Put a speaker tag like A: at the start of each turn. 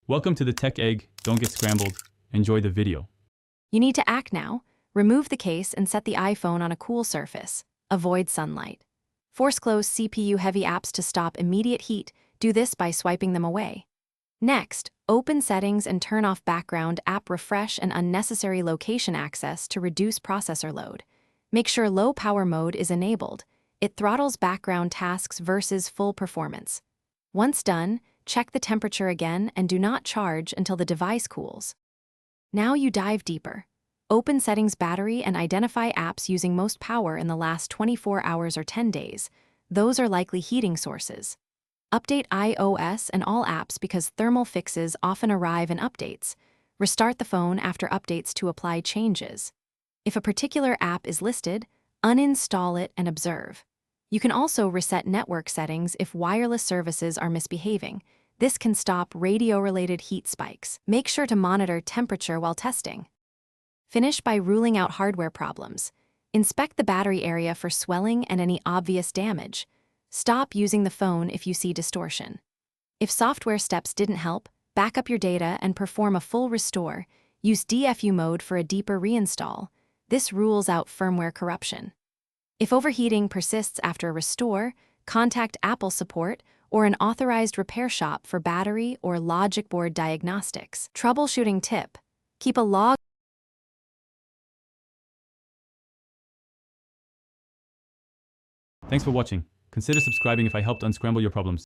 A: Welcome to the Tech Egg. Don't get scrambled. Enjoy the video.
B: You need to act now. Remove the case and set the iPhone on a cool surface. Avoid sunlight. Force close CPU-heavy apps to stop immediate heat. Do this by swiping them away. Next, open settings and turn off background app refresh and unnecessary location access to reduce processor load. Make sure low power mode is enabled. It throttles background tasks versus full performance. Once done, check the temperature again and do not charge until the device cools. Now you dive deeper. Open settings battery and identify apps using most power in the last 24 hours or 10 days. Those are likely heating sources. Update iOS and all apps because thermal fixes often arrive in updates. Restart the phone after updates to apply changes. If a particular app is listed, uninstall it and observe. You can also reset network settings if wireless services are misbehaving. This can stop radio-related heat spikes. Make sure to monitor temperature while testing. Finish by ruling out hardware problems. Inspect the battery area for swelling and any obvious damage. Stop using the phone if you see distortion. If software steps didn't help, back up your data and perform a full restore. Use DFU mode for a deeper reinstall. This rules out firmware corruption. If overheating persists after a restore, contact Apple support or an authorized repair shop for battery or logic board diagnostics. Troubleshooting tip: keep a log.
A: Thanks for watching. Consider subscribing if I helped unscramble your problems.